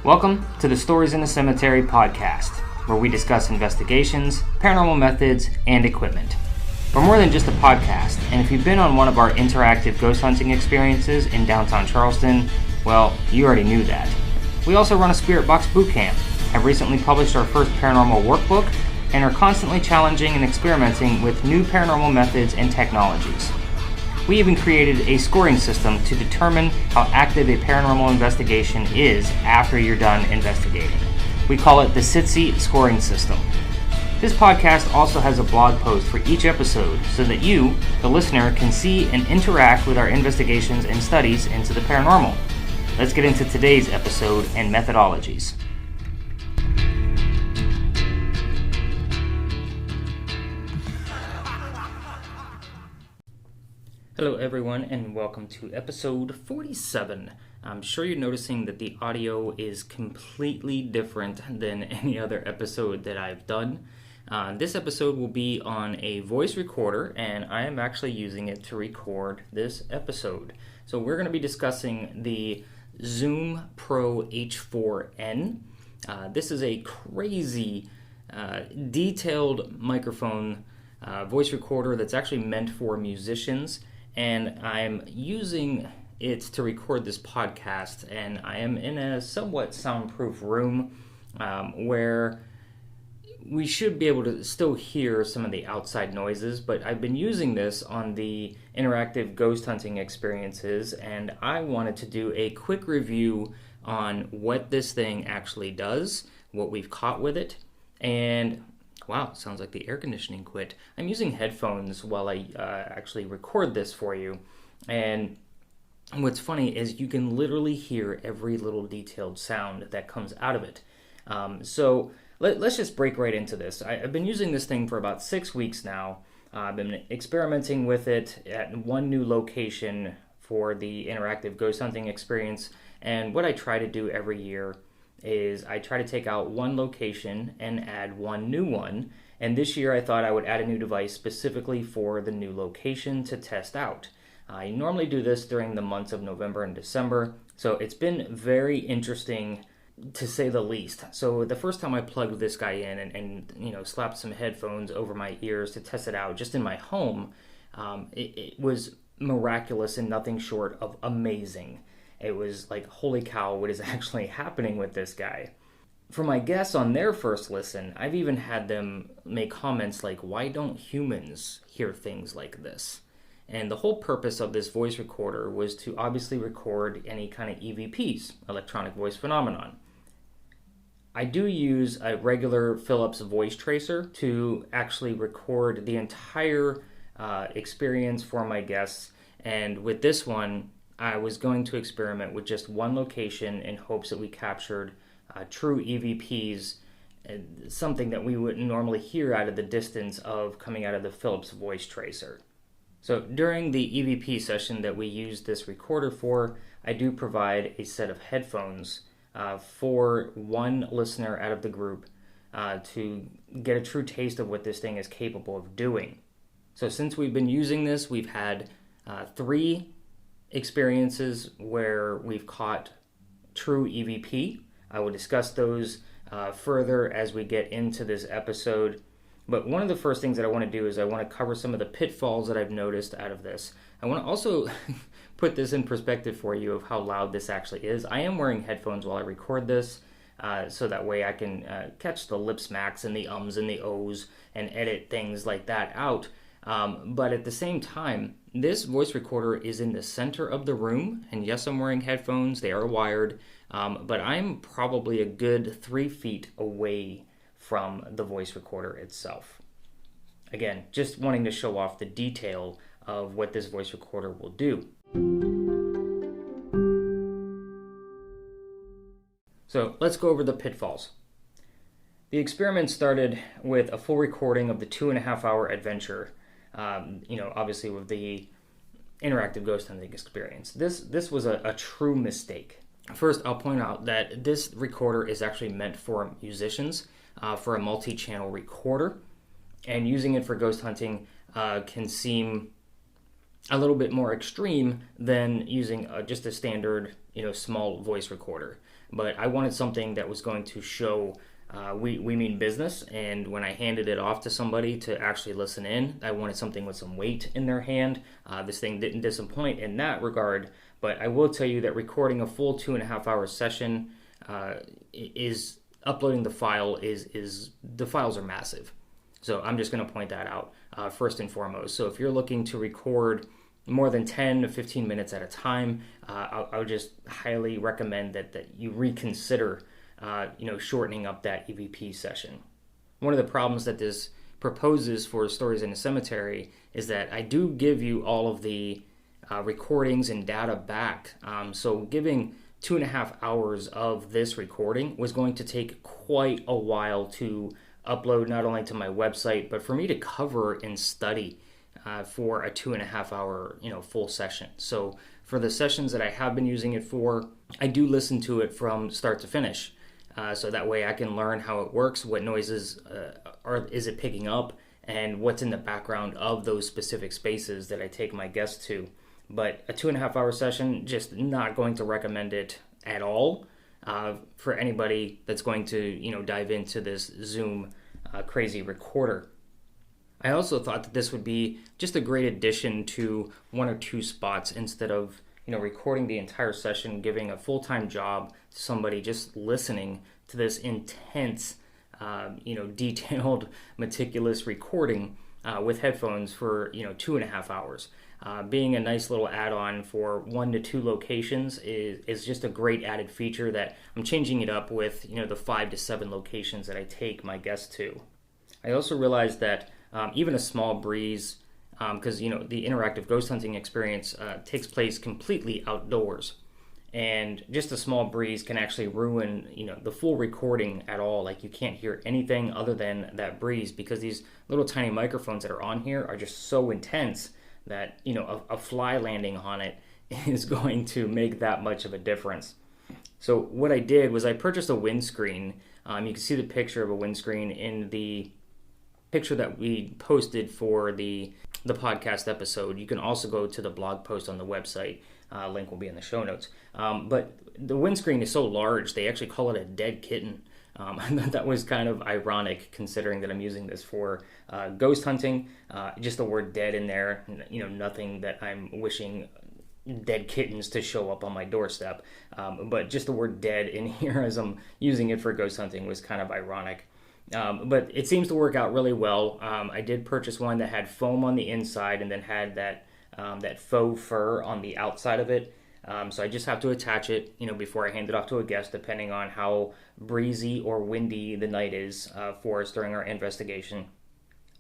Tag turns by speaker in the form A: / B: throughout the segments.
A: Welcome to the Stories in the Cemetery podcast, where we discuss investigations, paranormal methods, and equipment. We're more than just a podcast, and if you've been on one of our interactive ghost hunting experiences in downtown Charleston, well, you already knew that. We also run a Spirit Box boot camp, have recently published our first paranormal workbook, and are constantly challenging and experimenting with new paranormal methods and technologies. We even created a scoring system to determine how active a paranormal investigation is after you're done investigating. We call it the SITC scoring system. This podcast also has a blog post for each episode so that you, the listener, can see and interact with our investigations and studies into the paranormal. Let's get into today's episode and methodologies. Hello everyone and welcome to episode 47. I'm sure you're noticing that the audio is completely different than any other episode that I've done. This episode will be on a voice recorder, and I am actually using it to record this episode. So we're going to be discussing the ZOOM Pro H4n. This is a crazy detailed microphone voice recorder that's actually meant for musicians. And I'm using it to record this podcast, and I am in a somewhat soundproof room where we should be able to still hear some of the outside noises, but I've been using this on the interactive ghost hunting experiences, and I wanted to do a quick review on what this thing actually does, what we've caught with it, and wow, sounds like the air conditioning quit. I'm using headphones while I actually record this for you. And what's funny is you can literally hear every little detailed sound that comes out of it. So let's just break right into this. I've been using this thing for about 6 weeks now. I've been experimenting with it at one new location for the interactive ghost hunting experience. And what I try to do every year is I try to take out one location and add one new one. And this year I thought I would add a new device specifically for the new location to test out. I normally do this during the months of November and December, so it's been very interesting to say the least. So the first time I plugged this guy in and slapped some headphones over my ears to test it out just in my home, it was miraculous and nothing short of amazing. It was like, holy cow, what is actually happening with this guy? For my guests on their first listen, I've even had them make comments like, why don't humans hear things like this? And the whole purpose of this voice recorder was to obviously record any kind of EVPs, electronic voice phenomenon. I do use a regular Philips voice tracer to actually record the entire experience for my guests. And with this one, I was going to experiment with just one location in hopes that we captured true EVPs, something that we wouldn't normally hear out of the distance of coming out of the Philips voice tracer. So during the EVP session that we used this recorder for, I do provide a set of headphones for one listener out of the group to get a true taste of what this thing is capable of doing. So since we've been using this, we've had 3 experiences where we've caught true EVP. I will discuss those further as we get into this episode. But one of the first things that I want to do is I want to cover some of the pitfalls that I've noticed out of this. I want to also put this in perspective for you of how loud this actually is. I am wearing headphones while I record this, so that way I can catch the lip smacks and the ums and the ohs and edit things like that out. But at the same time, this voice recorder is in the center of the room, and yes, I'm wearing headphones, they are wired, but I'm probably a good 3 feet away from the voice recorder itself. Again, just wanting to show off the detail of what this voice recorder will do. So let's go over the pitfalls. The experiment started with a full recording of the 2.5-hour adventure. Obviously with the interactive ghost hunting experience. This was a true mistake. First, I'll point out that this recorder is actually meant for musicians, for a multi-channel recorder, and using it for ghost hunting can seem a little bit more extreme than using just a standard, small voice recorder. But I wanted something that was going to show we mean business, and when I handed it off to somebody to actually listen in, I wanted something with some weight in their hand. This thing didn't disappoint in that regard, but I will tell you that recording a full 2.5 hour session is uploading the file is the files are massive. So I'm just going to point that out first and foremost. So if you're looking to record more than 10 to 15 minutes at a time, I would just highly recommend that you reconsider shortening up that EVP session. One of the problems that this proposes for Stories in a Cemetery is that I do give you all of the recordings and data back. So giving 2.5 hours of this recording was going to take quite a while to upload, not only to my website, but for me to cover and study for a 2.5 hour full session. So for the sessions that I have been using it for, I do listen to it from start to finish. So that way I can learn how it works, what noises is it picking up, and what's in the background of those specific spaces that I take my guests to. But a 2.5 hour session, just not going to recommend it at all for anybody that's going to dive into this Zoom crazy recorder. I also thought that this would be just a great addition to one or two spots instead of recording the entire session, giving a full-time job to somebody just listening to this intense, detailed, meticulous recording with headphones for 2.5 hours. Being a nice little add-on for 1 to 2 locations is just a great added feature that I'm changing it up with the 5 to 7 locations that I take my guests to. I also realized that even a small breeze, because the interactive ghost hunting experience takes place completely outdoors, and just a small breeze can actually ruin the full recording at all. Like, you can't hear anything other than that breeze, because these little tiny microphones that are on here are just so intense that a fly landing on it is going to make that much of a difference. So what I did was I purchased a windscreen. You can see the picture of a windscreen in the picture that we posted for the podcast episode. You can also go to the blog post on the website. Link will be in the show notes. But the windscreen is so large, they actually call it a dead kitten. I thought that was kind of ironic, considering that I'm using this for ghost hunting. Just the word dead in there, nothing that I'm wishing dead kittens to show up on my doorstep. But just the word dead in here as I'm using it for ghost hunting was kind of ironic. But it seems to work out really well. I did purchase one that had foam on the inside and then had that faux fur on the outside of it. So I just have to attach it, before I hand it off to a guest, depending on how breezy or windy the night is for us during our investigation.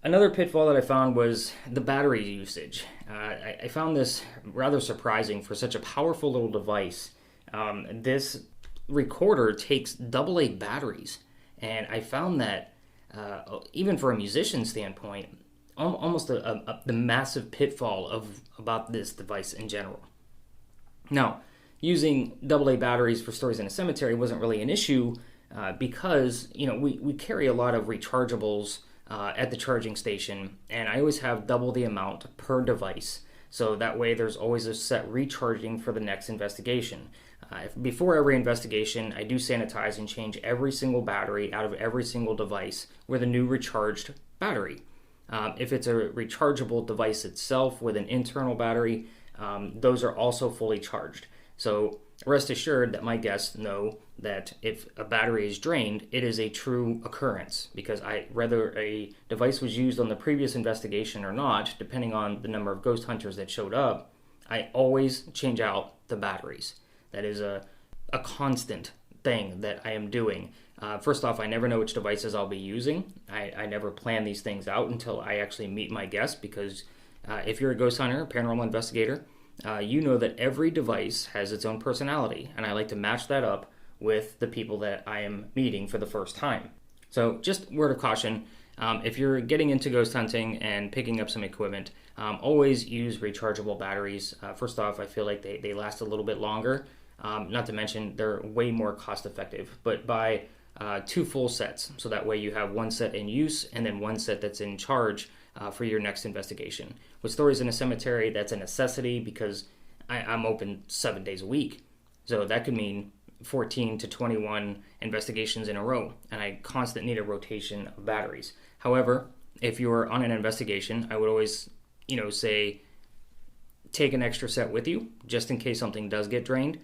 A: Another pitfall that I found was the battery usage. I found this rather surprising for such a powerful little device. This recorder takes AA batteries, and I found that even for a musician standpoint, almost the massive pitfall about this device in general. Now, using AA batteries for Stories in a Cemetery wasn't really an issue because we carry a lot of rechargeables at the charging station, and I always have double the amount per device. So that way there's always a set recharging for the next investigation. Before every investigation, I do sanitize and change every single battery out of every single device with a new recharged battery. If it's a rechargeable device itself with an internal battery, those are also fully charged. So rest assured that my guests know that if a battery is drained, it is a true occurrence, because whether a device was used on the previous investigation or not, depending on the number of ghost hunters that showed up, I always change out the batteries. That is a constant thing that I am doing. First off, I never know which devices I'll be using. I never plan these things out until I actually meet my guests, because if you're a ghost hunter, a paranormal investigator, you know that every device has its own personality, and I like to match that up with the people that I am meeting for the first time. So just word of caution, if you're getting into ghost hunting and picking up some equipment, always use rechargeable batteries. First off, I feel like they last a little bit longer, not to mention they're way more cost effective. But buy 2 full sets, so that way you have one set in use and then one set that's in charge for your next investigation. With Stories in a Cemetery, that's a necessity because I'm open 7 days a week. So that could mean 14 to 21 investigations in a row, and I constantly need a rotation of batteries. However, if you're on an investigation, I would always, say take an extra set with you just in case something does get drained,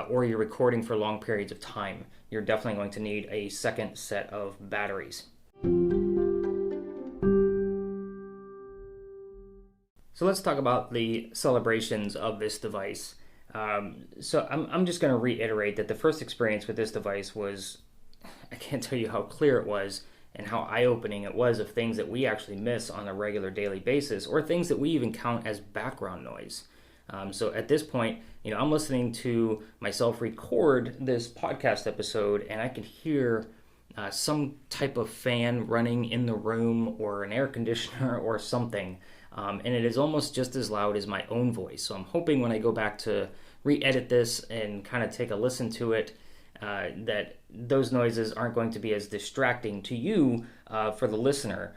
A: or you're recording for long periods of time. You're definitely going to need a second set of batteries. So let's talk about the celebrations of this device. So I'm just going to reiterate that the first experience with this device was, I can't tell you how clear it was and how eye-opening it was of things that we actually miss on a regular daily basis, or things that we even count as background noise. So at this point, I'm listening to myself record this podcast episode, and I can hear some type of fan running in the room, or an air conditioner or something. And it is almost just as loud as my own voice. So I'm hoping when I go back to re-edit this and kind of take a listen to it, that those noises aren't going to be as distracting to you for the listener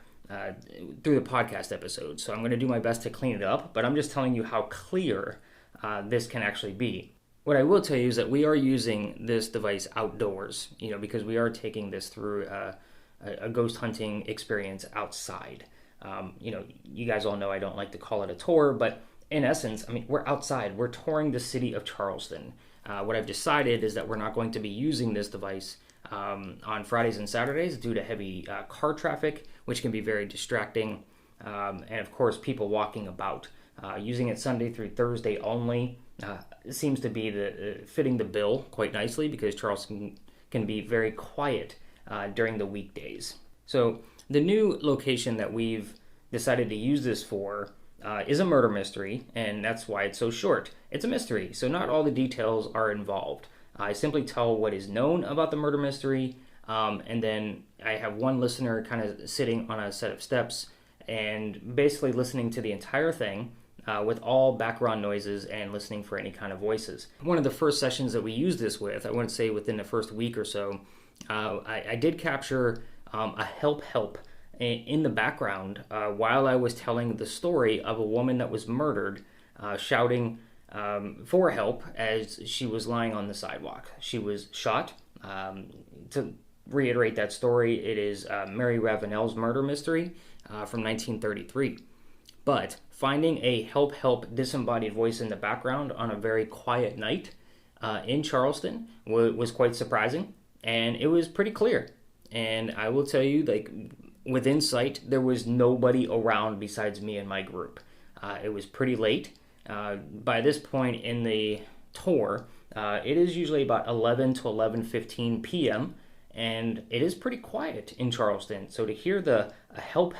A: through the podcast episode. So I'm going to do my best to clean it up, but I'm just telling you how clear this can actually be. What I will tell you is that we are using this device outdoors, because we are taking this through a ghost hunting experience outside. You guys all know I don't like to call it a tour, but in essence, we're outside. We're touring the city of Charleston. What I've decided is that we're not going to be using this device on Fridays and Saturdays due to heavy car traffic, which can be very distracting, and of course, people walking about. Using it Sunday through Thursday only seems to be fitting the bill quite nicely, because Charleston can be very quiet during the weekdays. So the new location that we've decided to use this for is a murder mystery, and that's why it's so short. It's a mystery, so not all the details are involved. I simply tell what is known about the murder mystery, and then I have one listener kind of sitting on a set of steps and basically listening to the entire thing with all background noises and listening for any kind of voices. One of the first sessions that we used this with, I wouldn't say within the first week or so, I did capture a help in the background while I was telling the story of a woman that was murdered, shouting for help as she was lying on the sidewalk. She was shot. To reiterate that story, it is Mary Ravenel's murder mystery from 1933. But finding a help disembodied voice in the background on a very quiet night in Charleston was quite surprising, and it was pretty clear. And I will tell you, within sight, there was nobody around besides me and my group. It was pretty late. By this point in the tour, it is usually about 11 to 11:15 p.m., and it is pretty quiet in Charleston. So to hear the help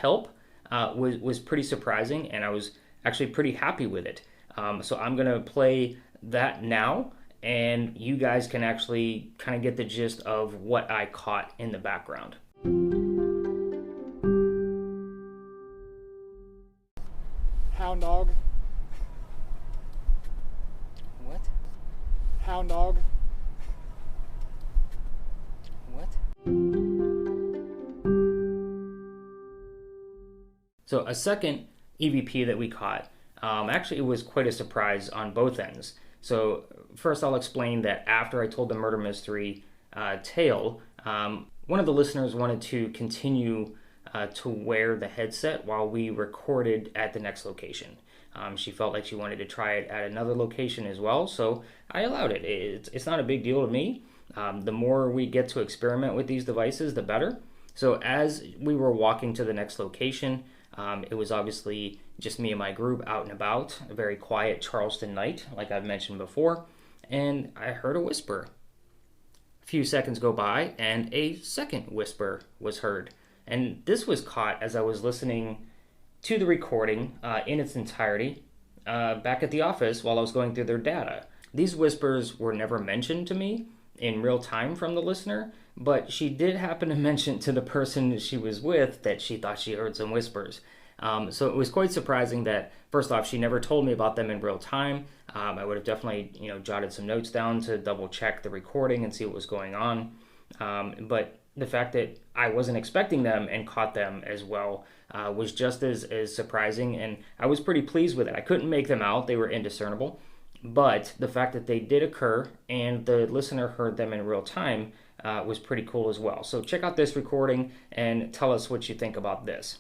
A: was pretty surprising, and I was actually pretty happy with it. So I'm going to play that now, and you guys can actually kind of get the gist of what I caught in the background.
B: Hound dog.
A: What?
B: Hound dog.
A: What? So a second EVP that we caught, actually it was quite a surprise on both ends. So first I'll explain that after I told the murder mystery tale, one of the listeners wanted to continue to wear the headset while we recorded at the next location. She felt like she wanted to try it at another location as well, so I allowed it. It's not a big deal to me. The more we get to experiment with these devices, the better. So as we were walking to the next location, it was obviously just me and my group out and about, a very quiet Charleston night, like I've mentioned before, and I heard a whisper. A few seconds go by, and a second whisper was heard. And this was caught as I was listening to the recording in its entirety back at the office while I was going through their data. These whispers were never mentioned to me in real time from the listener, but she did happen to mention to the person she was with that she thought she heard some whispers. So it was quite surprising that, first off, she never told me about them in real time. I would have definitely, jotted some notes down to double check the recording and see what was going on. But the fact that I wasn't expecting them and caught them as well was just as surprising, and I was pretty pleased with it. I couldn't make them out, they were indiscernible, but the fact that they did occur and the listener heard them in real time was pretty cool as well. So check out this recording and tell us what you think about this.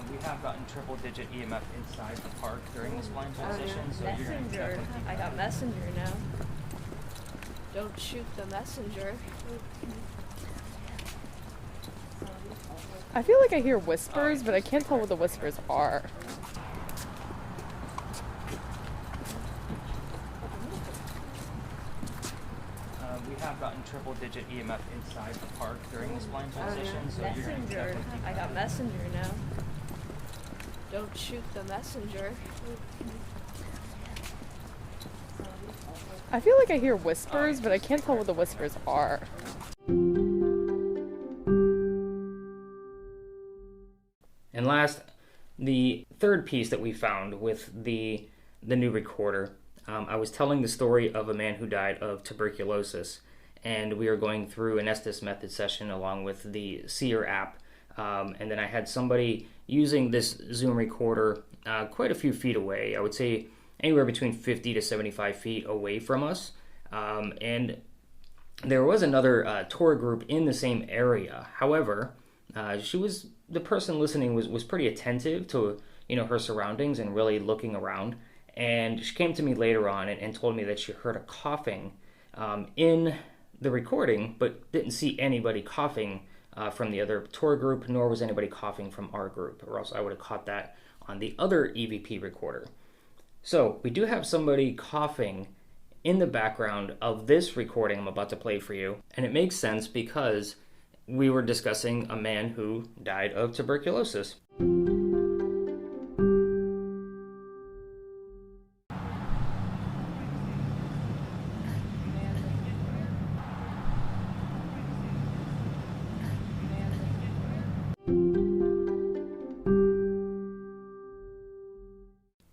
A: We have gotten triple-digit EMF inside the park during this blind transition, so you're going to definitely keep
C: I got messenger now. Don't shoot the messenger.
D: I feel like I hear whispers, but I can't tell what the whispers are.
A: We have gotten triple-digit EMF inside the park during this blind transition, so you're going to definitely keep
C: I got messenger now. Don't shoot the messenger.
D: I feel like I hear whispers, but I can't tell what the whispers are.
A: And last, the third piece that we found with the new recorder, I was telling the story of a man who died of tuberculosis, and we were going through an Estes method session along with the Seer app, and then I had somebody using this Zoom recorder quite a few feet away. I would say anywhere between 50 to 75 feet away from us, and there was another tour group in the same area. However, the person listening was pretty attentive to her surroundings and really looking around. And she came to me later on and told me that she heard a coughing in the recording, but didn't see anybody coughing from the other tour group, nor was anybody coughing from our group, or else I would have caught that on the other EVP recorder. So we do have somebody coughing in the background of this recording I'm about to play for you, and it makes sense because we were discussing a man who died of tuberculosis.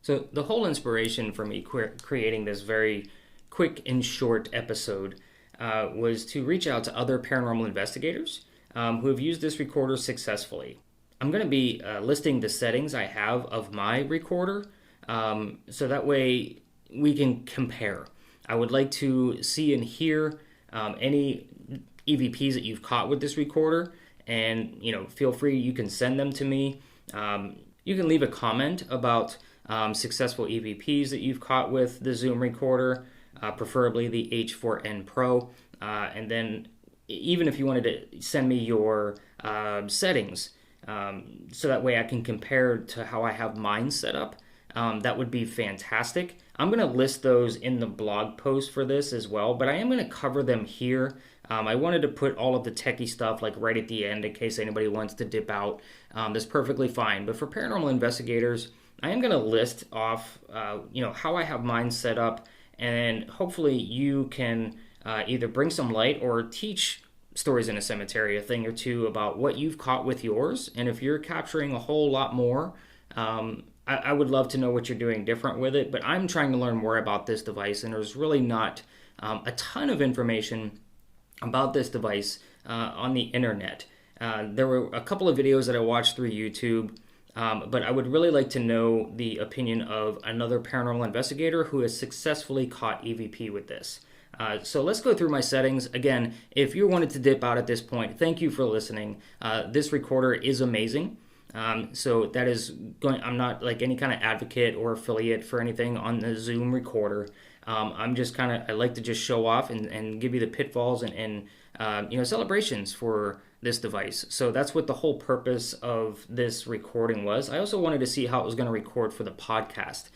A: So the whole inspiration for me creating this very quick and short episode was to reach out to other paranormal investigators who have used this recorder successfully. I'm going to be listing the settings I have of my recorder so that way we can compare. I would like to see and hear any EVPs that you've caught with this recorder, and feel free, you can send them to me. You can leave a comment about successful EVPs that you've caught with the Zoom recorder, preferably the H4n Pro, and then even if you wanted to send me your settings, so that way I can compare to how I have mine set up, that would be fantastic. I'm going to list those in the blog post for this as well, but I am going to cover them here. I wanted to put all of the techie stuff like right at the end in case anybody wants to dip out. That's perfectly fine. But for paranormal investigators, I am going to list off, how I have mine set up, and hopefully you can either bring some light or teach Stories in a Cemetery a thing or two about what you've caught with yours. And if you're capturing a whole lot more, I would love to know what you're doing different with it. But I'm trying to learn more about this device, and there's really not a ton of information about this device on the internet. There were a couple of videos that I watched through YouTube, but I would really like to know the opinion of another paranormal investigator who has successfully caught EVP with this. So let's go through my settings. Again, if you wanted to dip out at this point, thank you for listening. This recorder is amazing. So that is going, I'm not like any kind of advocate or affiliate for anything on the Zoom recorder. I'm just I like to just show off and give you the pitfalls and celebrations for this device. So that's what the whole purpose of this recording was. I also wanted to see how it was going to record for the podcast.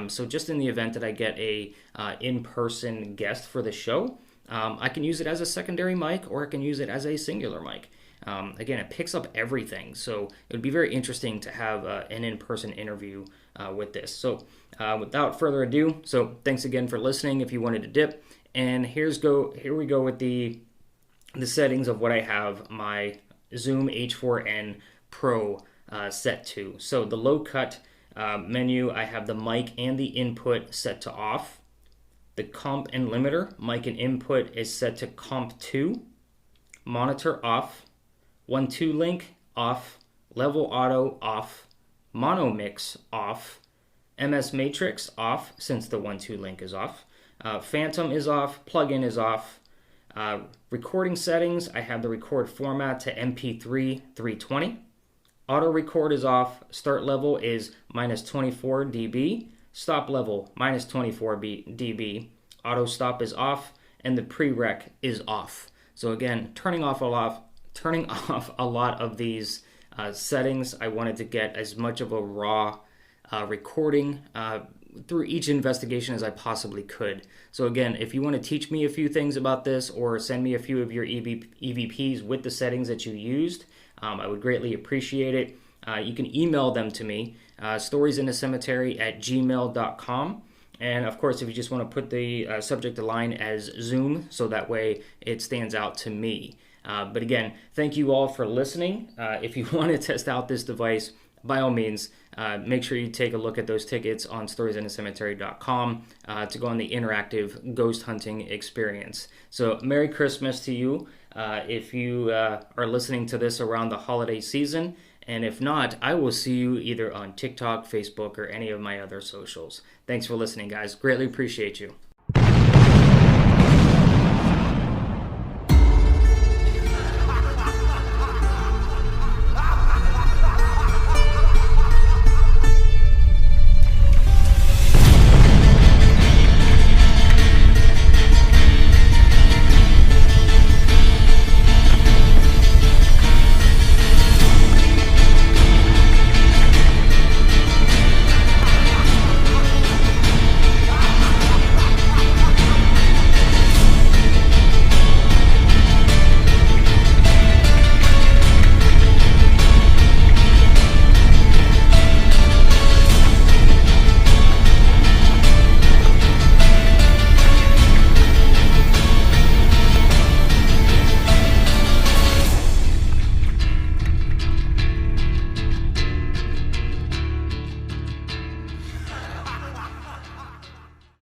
A: So just in the event that I get a in-person guest for the show, I can use it as a secondary mic, or I can use it as a singular mic. Again, it picks up everything, so it would be very interesting to have an in-person interview with this. So without further ado, so thanks again for listening if you wanted to dip. And here we go with the settings of what I have my Zoom H4n Pro set to. So the low cut menu, I have the mic and the input set to off. The comp and limiter, mic and input, is set to comp 2. Monitor off. 1-2 link off. Level auto off. Mono mix off. MS matrix off, since the 1-2 link is off. Phantom is off. Plugin is off. Recording settings, I have the record format to MP3 320. Auto record is off. Start level is minus 24 dB. Stop level minus 24 dB. Auto stop is off, and the prereq is off. So again, turning off a lot of these settings. I wanted to get as much of a raw recording through each investigation as I possibly could. So again, if you want to teach me a few things about this or send me a few of your EVPs with the settings that you used, I would greatly appreciate it. You can email them to me, storiesinthecemetery@gmail.com. And of course, if you just want to put the subject line as Zoom, so that way it stands out to me. But again, thank you all for listening. If you want to test out this device, by all means, make sure you take a look at those tickets on storiesinthecemetery.com to go on the interactive ghost hunting experience. So Merry Christmas to you if you are listening to this around the holiday season. And if not, I will see you either on TikTok, Facebook, or any of my other socials. Thanks for listening, guys. Greatly appreciate you.